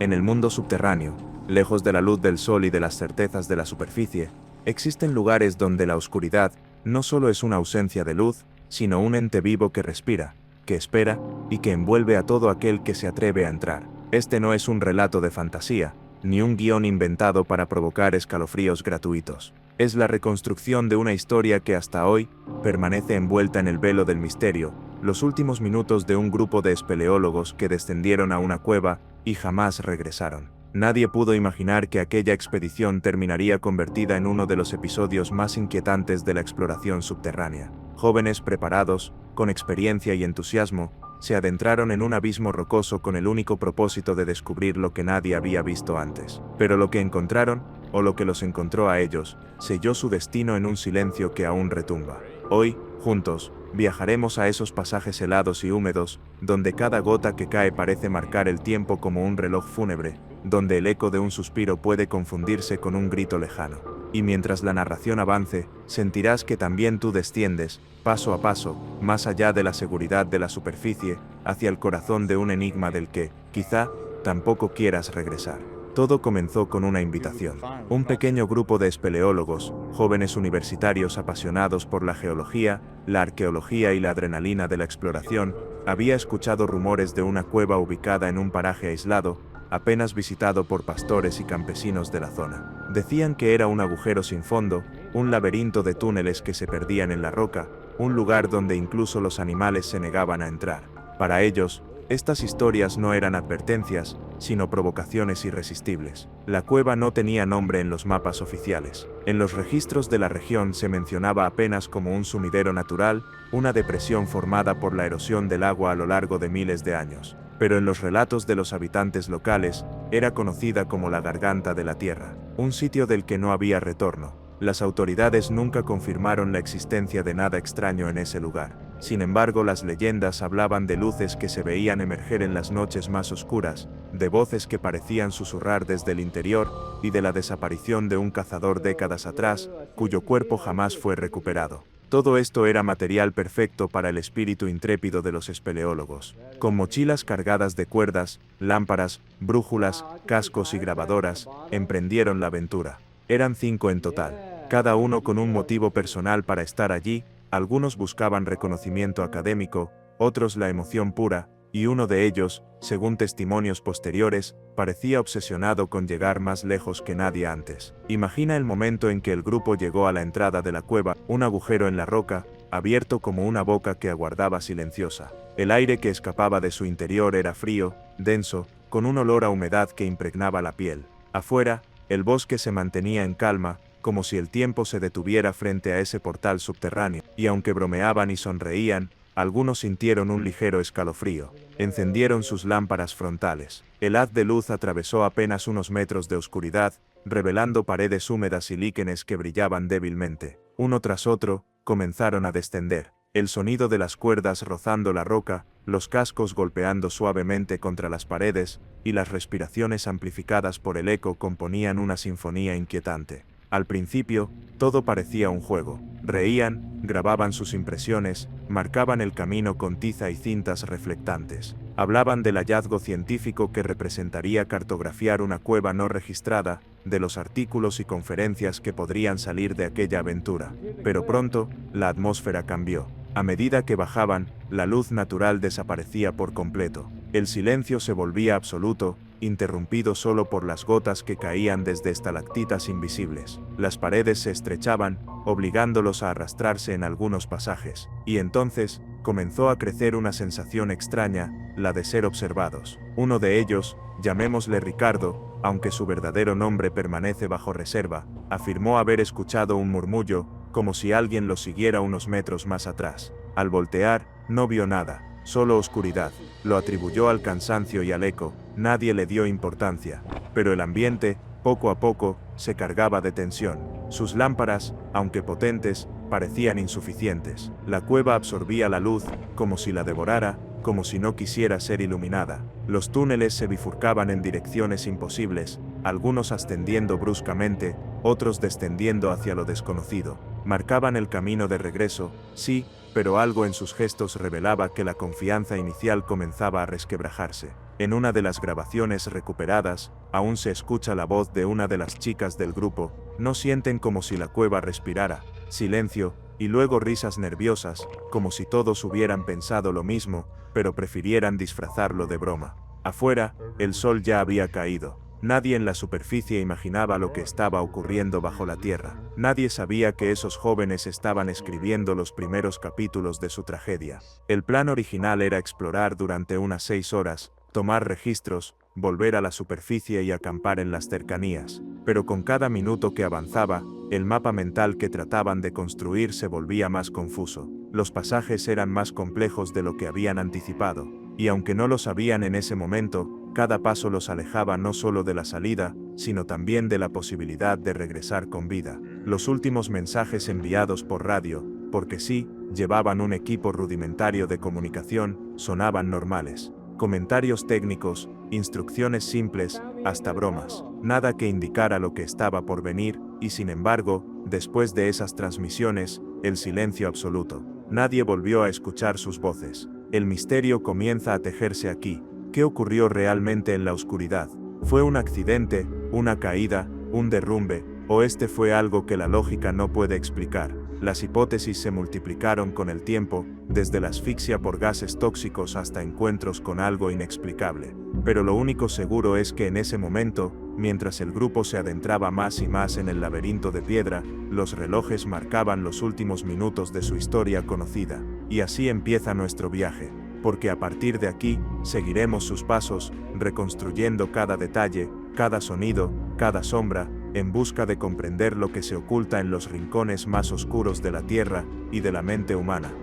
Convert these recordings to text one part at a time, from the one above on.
En el mundo subterráneo, lejos de la luz del sol y de las certezas de la superficie, existen lugares donde la oscuridad no solo es una ausencia de luz, sino un ente vivo que respira, que espera y que envuelve a todo aquel que se atreve a entrar. Este no es un relato de fantasía, ni un guión inventado para provocar escalofríos gratuitos. Es la reconstrucción de una historia que hasta hoy permanece envuelta en el velo del misterio, los últimos minutos de un grupo de espeleólogos que descendieron a una cueva y jamás regresaron. Nadie pudo imaginar que aquella expedición terminaría convertida en uno de los episodios más inquietantes de la exploración subterránea. Jóvenes preparados, con experiencia y entusiasmo, se adentraron en un abismo rocoso con el único propósito de descubrir lo que nadie había visto antes. Pero lo que encontraron, o lo que los encontró a ellos, selló su destino en un silencio que aún retumba. Hoy, juntos, viajaremos a esos pasajes helados y húmedos, donde cada gota que cae parece marcar el tiempo como un reloj fúnebre, donde el eco de un suspiro puede confundirse con un grito lejano. Y mientras la narración avance, sentirás que también tú desciendes, paso a paso, más allá de la seguridad de la superficie, hacia el corazón de un enigma del que, quizá, tampoco quieras regresar. Todo comenzó con una invitación. Un pequeño grupo de espeleólogos, jóvenes universitarios apasionados por la geología, la arqueología y la adrenalina de la exploración, había escuchado rumores de una cueva ubicada en un paraje aislado, apenas visitado por pastores y campesinos de la zona. Decían que era un agujero sin fondo, un laberinto de túneles que se perdían en la roca, un lugar donde incluso los animales se negaban a entrar. Para ellos, estas historias no eran advertencias, sino provocaciones irresistibles. La cueva no tenía nombre en los mapas oficiales. En los registros de la región se mencionaba apenas como un sumidero natural, una depresión formada por la erosión del agua a lo largo de miles de años. Pero en los relatos de los habitantes locales, era conocida como la Garganta de la Tierra, un sitio del que no había retorno. Las autoridades nunca confirmaron la existencia de nada extraño en ese lugar. Sin embargo, las leyendas hablaban de luces que se veían emerger en las noches más oscuras, de voces que parecían susurrar desde el interior, y de la desaparición de un cazador décadas atrás, cuyo cuerpo jamás fue recuperado. Todo esto era material perfecto para el espíritu intrépido de los espeleólogos. Con mochilas cargadas de cuerdas, lámparas, brújulas, cascos y grabadoras, emprendieron la aventura. Eran 5 en total, cada uno con un motivo personal para estar allí. Algunos buscaban reconocimiento académico, otros la emoción pura, y uno de ellos, según testimonios posteriores, parecía obsesionado con llegar más lejos que nadie antes. Imagina el momento en que el grupo llegó a la entrada de la cueva, un agujero en la roca, abierto como una boca que aguardaba silenciosa. El aire que escapaba de su interior era frío, denso, con un olor a humedad que impregnaba la piel. Afuera, el bosque se mantenía en calma, como si el tiempo se detuviera frente a ese portal subterráneo, y aunque bromeaban y sonreían, algunos sintieron un ligero escalofrío. Encendieron sus lámparas frontales. El haz de luz atravesó apenas unos metros de oscuridad, revelando paredes húmedas y líquenes que brillaban débilmente. Uno tras otro, comenzaron a descender. El sonido de las cuerdas rozando la roca, los cascos golpeando suavemente contra las paredes, y las respiraciones amplificadas por el eco componían una sinfonía inquietante. Al principio, todo parecía un juego. Reían, grababan sus impresiones, marcaban el camino con tiza y cintas reflectantes. Hablaban del hallazgo científico que representaría cartografiar una cueva no registrada, de los artículos y conferencias que podrían salir de aquella aventura. Pero pronto, la atmósfera cambió. A medida que bajaban, la luz natural desaparecía por completo. El silencio se volvía absoluto, interrumpido solo por las gotas que caían desde estalactitas invisibles. Las paredes se estrechaban, obligándolos a arrastrarse en algunos pasajes. Y entonces, comenzó a crecer una sensación extraña, la de ser observados. Uno de ellos, llamémosle Ricardo, aunque su verdadero nombre permanece bajo reserva, afirmó haber escuchado un murmullo, como si alguien lo siguiera unos metros más atrás. Al voltear, no vio nada, solo oscuridad. Lo atribuyó al cansancio y al eco. Nadie le dio importancia, pero el ambiente, poco a poco, se cargaba de tensión. Sus lámparas, aunque potentes, parecían insuficientes. La cueva absorbía la luz, como si la devorara, como si no quisiera ser iluminada. Los túneles se bifurcaban en direcciones imposibles, algunos ascendiendo bruscamente, otros descendiendo hacia lo desconocido. Marcaban el camino de regreso, sí, pero algo en sus gestos revelaba que la confianza inicial comenzaba a resquebrajarse. En una de las grabaciones recuperadas, aún se escucha la voz de una de las chicas del grupo. No sienten como si la cueva respirara. Silencio, y luego risas nerviosas, como si todos hubieran pensado lo mismo, pero prefirieran disfrazarlo de broma. Afuera, el sol ya había caído. Nadie en la superficie imaginaba lo que estaba ocurriendo bajo la tierra. Nadie sabía que esos jóvenes estaban escribiendo los primeros capítulos de su tragedia. El plan original era explorar durante unas 6 horas, tomar registros, volver a la superficie y acampar en las cercanías. Pero con cada minuto que avanzaba, el mapa mental que trataban de construir se volvía más confuso. Los pasajes eran más complejos de lo que habían anticipado, y aunque no lo sabían en ese momento, cada paso los alejaba no solo de la salida, sino también de la posibilidad de regresar con vida. Los últimos mensajes enviados por radio, porque sí, llevaban un equipo rudimentario de comunicación, sonaban normales. Comentarios técnicos, instrucciones simples, hasta bromas. Nada que indicara lo que estaba por venir, y sin embargo, después de esas transmisiones, el silencio absoluto. Nadie volvió a escuchar sus voces. El misterio comienza a tejerse aquí. ¿Qué ocurrió realmente en la oscuridad? ¿Fue un accidente, una caída, un derrumbe, o este fue algo que la lógica no puede explicar? Las hipótesis se multiplicaron con el tiempo, desde la asfixia por gases tóxicos hasta encuentros con algo inexplicable. Pero lo único seguro es que en ese momento, mientras el grupo se adentraba más y más en el laberinto de piedra, los relojes marcaban los últimos minutos de su historia conocida. Y así empieza nuestro viaje. Porque a partir de aquí, seguiremos sus pasos, reconstruyendo cada detalle, cada sonido, cada sombra, en busca de comprender lo que se oculta en los rincones más oscuros de la Tierra y de la mente humana.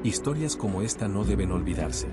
Historias como esta no deben olvidarse.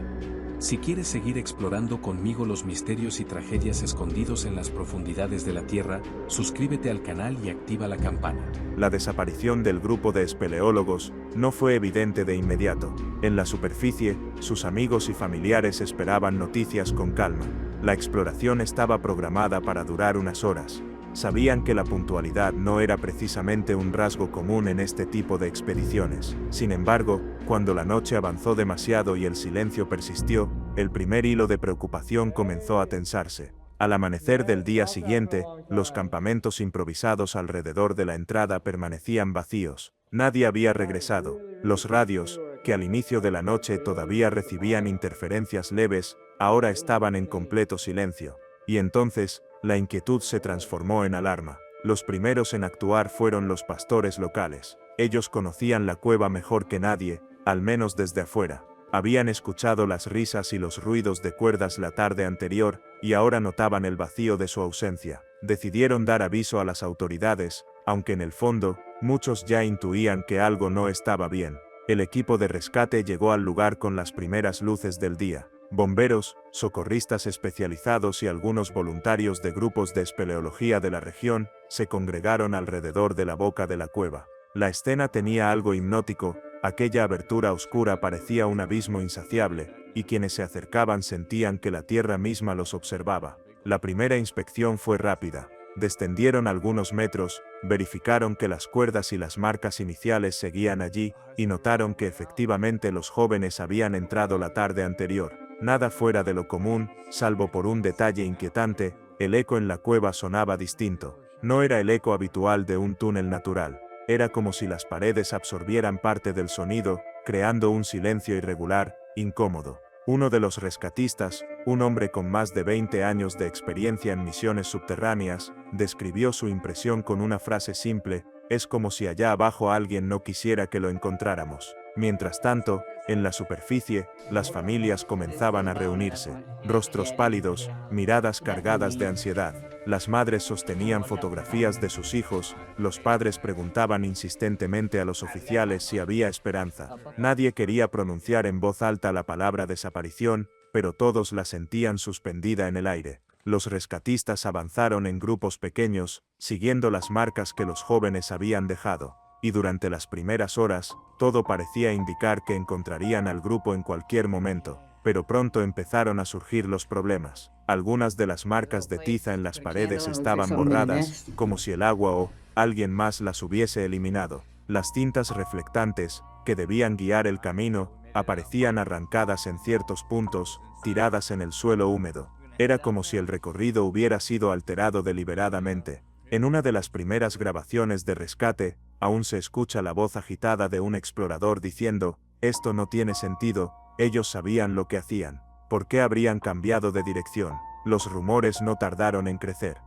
Si quieres seguir explorando conmigo los misterios y tragedias escondidos en las profundidades de la Tierra, suscríbete al canal y activa la campana. La desaparición del grupo de espeleólogos no fue evidente de inmediato. En la superficie, sus amigos y familiares esperaban noticias con calma. La exploración estaba programada para durar unas horas. Sabían que la puntualidad no era precisamente un rasgo común en este tipo de expediciones. Sin embargo, cuando la noche avanzó demasiado y el silencio persistió, el primer hilo de preocupación comenzó a tensarse. Al amanecer del día siguiente, los campamentos improvisados alrededor de la entrada permanecían vacíos. Nadie había regresado. Los radios, que al inicio de la noche todavía recibían interferencias leves, ahora estaban en completo silencio. Y entonces, la inquietud se transformó en alarma. Los primeros en actuar fueron los pastores locales. Ellos conocían la cueva mejor que nadie, al menos desde afuera. Habían escuchado las risas y los ruidos de cuerdas la tarde anterior, y ahora notaban el vacío de su ausencia. Decidieron dar aviso a las autoridades, aunque en el fondo, muchos ya intuían que algo no estaba bien. El equipo de rescate llegó al lugar con las primeras luces del día. Bomberos, socorristas especializados y algunos voluntarios de grupos de espeleología de la región se congregaron alrededor de la boca de la cueva. La escena tenía algo hipnótico, aquella abertura oscura parecía un abismo insaciable, y quienes se acercaban sentían que la tierra misma los observaba. La primera inspección fue rápida. Descendieron algunos metros, verificaron que las cuerdas y las marcas iniciales seguían allí, y notaron que efectivamente los jóvenes habían entrado la tarde anterior. Nada fuera de lo común, salvo por un detalle inquietante, el eco en la cueva sonaba distinto. No era el eco habitual de un túnel natural. Era como si las paredes absorbieran parte del sonido, creando un silencio irregular, incómodo. Uno de los rescatistas, un hombre con más de 20 años de experiencia en misiones subterráneas, describió su impresión con una frase simple: es como si allá abajo alguien no quisiera que lo encontráramos. Mientras tanto, en la superficie, las familias comenzaban a reunirse. Rostros pálidos, miradas cargadas de ansiedad. Las madres sostenían fotografías de sus hijos, los padres preguntaban insistentemente a los oficiales si había esperanza. Nadie quería pronunciar en voz alta la palabra desaparición, pero todos la sentían suspendida en el aire. Los rescatistas avanzaron en grupos pequeños, siguiendo las marcas que los jóvenes habían dejado. Y durante las primeras horas, todo parecía indicar que encontrarían al grupo en cualquier momento. Pero pronto empezaron a surgir los problemas. Algunas de las marcas de tiza en las paredes estaban borradas, como si el agua o alguien más las hubiese eliminado. Las tintas reflectantes, que debían guiar el camino, aparecían arrancadas en ciertos puntos, tiradas en el suelo húmedo. Era como si el recorrido hubiera sido alterado deliberadamente. En una de las primeras grabaciones de rescate, aún se escucha la voz agitada de un explorador diciendo: «Esto no tiene sentido, ellos sabían lo que hacían. ¿Por qué habrían cambiado de dirección?». Los rumores no tardaron en crecer.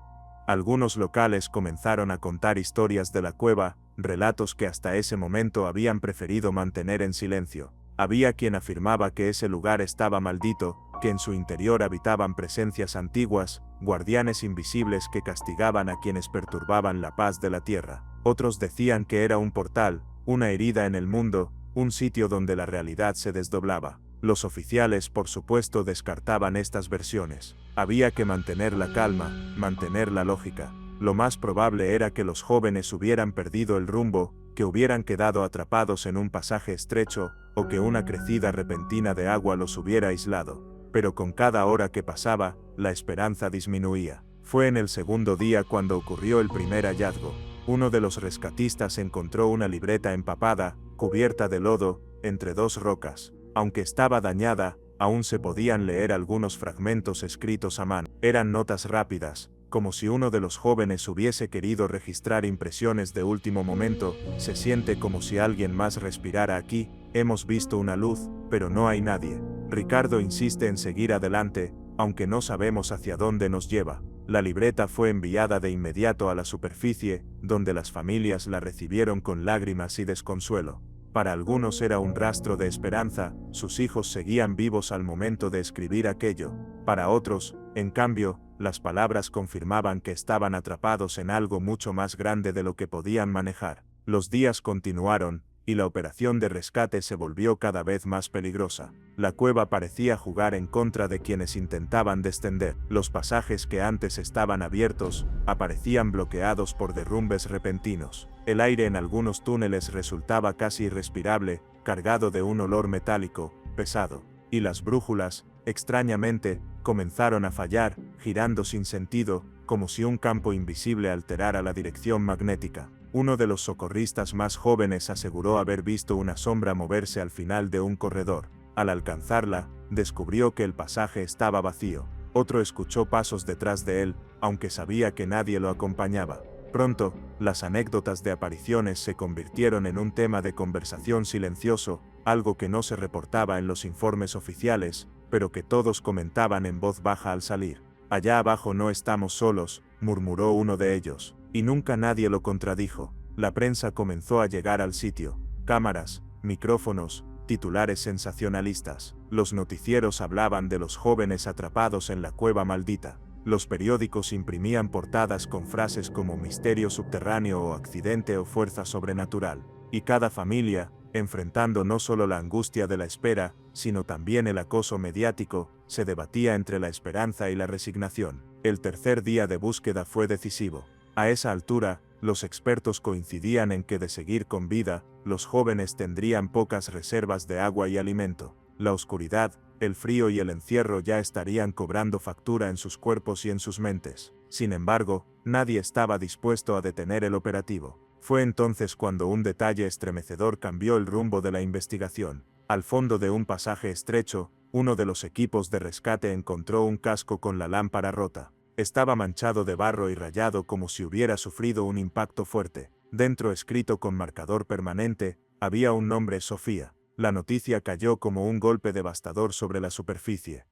Algunos locales comenzaron a contar historias de la cueva, relatos que hasta ese momento habían preferido mantener en silencio. Había quien afirmaba que ese lugar estaba maldito, que en su interior habitaban presencias antiguas, guardianes invisibles que castigaban a quienes perturbaban la paz de la tierra. Otros decían que era un portal, una herida en el mundo, un sitio donde la realidad se desdoblaba. Los oficiales, por supuesto, descartaban estas versiones. Había que mantener la calma, mantener la lógica. Lo más probable era que los jóvenes hubieran perdido el rumbo, que hubieran quedado atrapados en un pasaje estrecho, o que una crecida repentina de agua los hubiera aislado. Pero con cada hora que pasaba, la esperanza disminuía. Fue en el segundo día cuando ocurrió el primer hallazgo. Uno de los rescatistas encontró una libreta empapada, cubierta de lodo, entre dos rocas. Aunque estaba dañada, aún se podían leer algunos fragmentos escritos a mano. Eran notas rápidas, como si uno de los jóvenes hubiese querido registrar impresiones de último momento. «Se siente como si alguien más respirara aquí, hemos visto una luz, pero no hay nadie. Ricardo insiste en seguir adelante, aunque no sabemos hacia dónde nos lleva». La libreta fue enviada de inmediato a la superficie, donde las familias la recibieron con lágrimas y desconsuelo. Para algunos era un rastro de esperanza, sus hijos seguían vivos al momento de escribir aquello. Para otros, en cambio, las palabras confirmaban que estaban atrapados en algo mucho más grande de lo que podían manejar. Los días continuaron, y la operación de rescate se volvió cada vez más peligrosa. La cueva parecía jugar en contra de quienes intentaban descender. Los pasajes que antes estaban abiertos, aparecían bloqueados por derrumbes repentinos. El aire en algunos túneles resultaba casi irrespirable, cargado de un olor metálico, pesado. Y las brújulas, extrañamente, comenzaron a fallar, girando sin sentido, como si un campo invisible alterara la dirección magnética. Uno de los socorristas más jóvenes aseguró haber visto una sombra moverse al final de un corredor. Al alcanzarla, descubrió que el pasaje estaba vacío. Otro escuchó pasos detrás de él, aunque sabía que nadie lo acompañaba. Pronto, las anécdotas de apariciones se convirtieron en un tema de conversación silencioso, algo que no se reportaba en los informes oficiales, pero que todos comentaban en voz baja al salir. «Allá abajo no estamos solos», murmuró uno de ellos, y nunca nadie lo contradijo. La prensa comenzó a llegar al sitio. Cámaras, micrófonos, titulares sensacionalistas. Los noticieros hablaban de los jóvenes atrapados en la cueva maldita. Los periódicos imprimían portadas con frases como misterio subterráneo o accidente o fuerza sobrenatural. Y cada familia, enfrentando no solo la angustia de la espera, sino también el acoso mediático, se debatía entre la esperanza y la resignación. El tercer día de búsqueda fue decisivo. A esa altura, los expertos coincidían en que de seguir con vida, los jóvenes tendrían pocas reservas de agua y alimento. La oscuridad, el frío y el encierro ya estarían cobrando factura en sus cuerpos y en sus mentes. Sin embargo, nadie estaba dispuesto a detener el operativo. Fue entonces cuando un detalle estremecedor cambió el rumbo de la investigación. Al fondo de un pasaje estrecho, uno de los equipos de rescate encontró un casco con la lámpara rota. Estaba manchado de barro y rayado como si hubiera sufrido un impacto fuerte. Dentro, escrito con marcador permanente, había un nombre: Sofía. La noticia cayó como un golpe devastador sobre la superficie.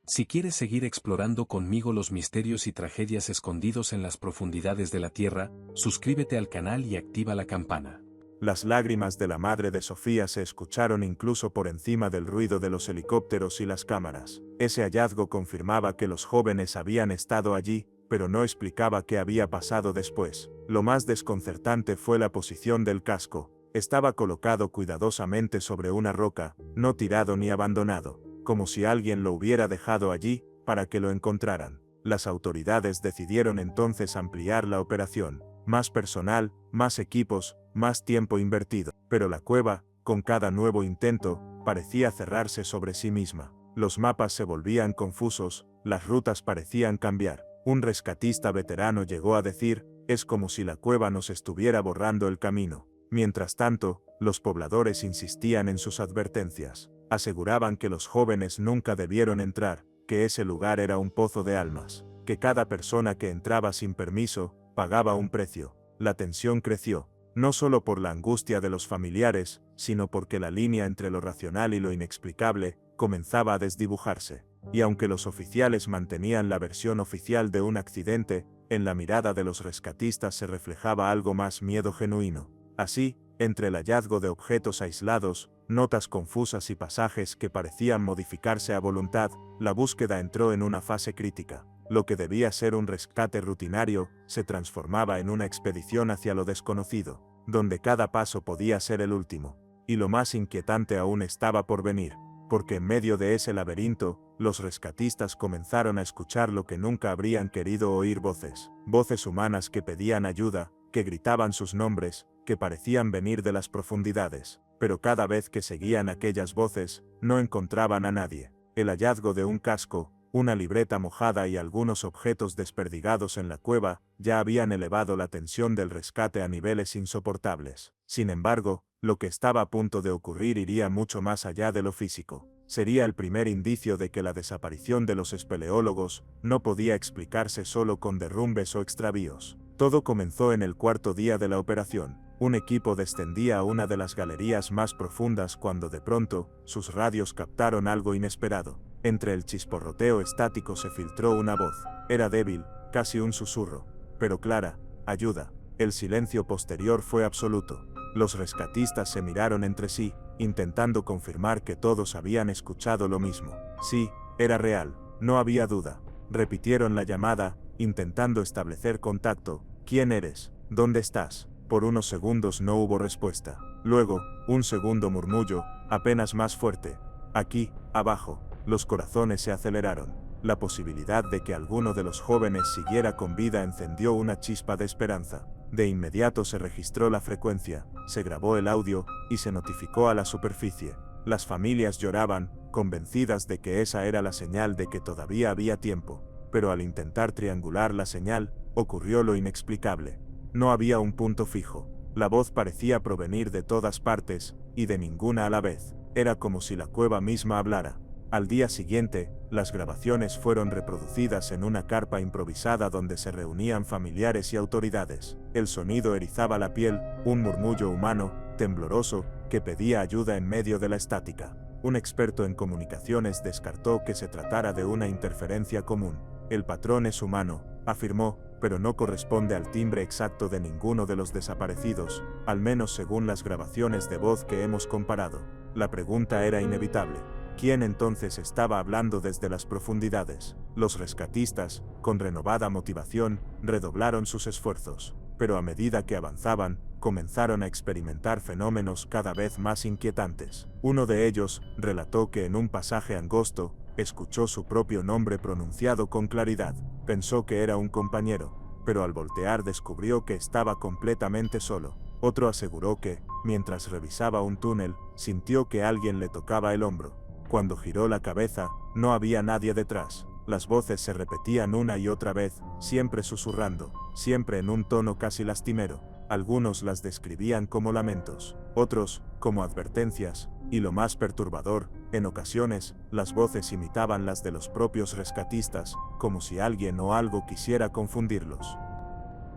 Si quieres seguir explorando conmigo los misterios y tragedias escondidos en las profundidades de la Tierra, suscríbete al canal y activa la campana. Las lágrimas de la madre de Sofía se escucharon incluso por encima del ruido de los helicópteros y las cámaras. Ese hallazgo confirmaba que los jóvenes habían estado allí, pero no explicaba qué había pasado después. Lo más desconcertante fue la posición del casco. Estaba colocado cuidadosamente sobre una roca, no tirado ni abandonado, como si alguien lo hubiera dejado allí, para que lo encontraran. Las autoridades decidieron entonces ampliar la operación. Más personal, más equipos, más tiempo invertido. Pero la cueva, con cada nuevo intento, parecía cerrarse sobre sí misma. Los mapas se volvían confusos, las rutas parecían cambiar. Un rescatista veterano llegó a decir: «Es como si la cueva nos estuviera borrando el camino». Mientras tanto, Los pobladores insistían en sus advertencias. Aseguraban que los jóvenes nunca debieron entrar, que ese lugar era un pozo de almas, que cada persona que entraba sin permiso, pagaba un precio. La tensión creció, no solo por la angustia de los familiares, sino porque la línea entre lo racional y lo inexplicable comenzaba a desdibujarse. Y aunque los oficiales mantenían la versión oficial de un accidente, en la mirada de los rescatistas se reflejaba algo más: miedo genuino. Así, entre el hallazgo de objetos aislados, notas confusas y pasajes que parecían modificarse a voluntad, la búsqueda entró en una fase crítica. Lo que debía ser un rescate rutinario, se transformaba en una expedición hacia lo desconocido, donde cada paso podía ser el último. Y lo más inquietante aún estaba por venir, porque en medio de ese laberinto, los rescatistas comenzaron a escuchar lo que nunca habrían querido oír: voces humanas que pedían ayuda, que gritaban sus nombres, que parecían venir de las profundidades. Pero cada vez que seguían aquellas voces, no encontraban a nadie. El hallazgo de un casco, una libreta mojada y algunos objetos desperdigados en la cueva, ya habían elevado la tensión del rescate a niveles insoportables. Sin embargo, lo que estaba a punto de ocurrir iría mucho más allá de lo físico. Sería el primer indicio de que la desaparición de los espeleólogos no podía explicarse solo con derrumbes o extravíos. Todo comenzó en el cuarto día de la operación. Un equipo descendía a una de las galerías más profundas cuando de pronto, sus radios captaron algo inesperado. Entre el chisporroteo estático se filtró una voz. Era débil, casi un susurro, pero clara: ayuda. El silencio posterior fue absoluto. Los rescatistas se miraron entre sí, intentando confirmar que todos habían escuchado lo mismo. Sí, era real, no había duda. Repitieron la llamada, intentando establecer contacto. ¿Quién eres? ¿Dónde estás? Por unos segundos no hubo respuesta. Luego, un segundo murmullo, apenas más fuerte. Aquí, abajo. Los corazones se aceleraron. La posibilidad de que alguno de los jóvenes siguiera con vida encendió una chispa de esperanza. De inmediato se registró la frecuencia, se grabó el audio y se notificó a la superficie. Las familias lloraban, convencidas de que esa era la señal de que todavía había tiempo. Pero al intentar triangular la señal, ocurrió lo inexplicable. No había un punto fijo. La voz parecía provenir de todas partes, y de ninguna a la vez. Era como si la cueva misma hablara. Al día siguiente, las grabaciones fueron reproducidas en una carpa improvisada donde se reunían familiares y autoridades. El sonido erizaba la piel, un murmullo humano, tembloroso, que pedía ayuda en medio de la estática. Un experto en comunicaciones descartó que se tratara de una interferencia común. El patrón es humano, afirmó, pero no corresponde al timbre exacto de ninguno de los desaparecidos, al menos según las grabaciones de voz que hemos comparado. La pregunta era inevitable. ¿Quién entonces estaba hablando desde las profundidades? Los rescatistas, con renovada motivación, redoblaron sus esfuerzos, pero a medida que avanzaban, comenzaron a experimentar fenómenos cada vez más inquietantes. Uno de ellos relató que en un pasaje angosto, escuchó su propio nombre pronunciado con claridad. Pensó que era un compañero, pero al voltear descubrió que estaba completamente solo. Otro aseguró que, mientras revisaba un túnel, sintió que alguien le tocaba el hombro. Cuando giró la cabeza, no había nadie detrás. Las voces se repetían una y otra vez, siempre susurrando, siempre en un tono casi lastimero. Algunos las describían como lamentos, otros, como advertencias, y lo más perturbador, en ocasiones, las voces imitaban las de los propios rescatistas, como si alguien o algo quisiera confundirlos.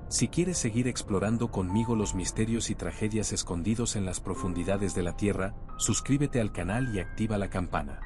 Si quieres seguir explorando conmigo los misterios y tragedias escondidos en las profundidades de la Tierra, suscríbete al canal y activa la campana.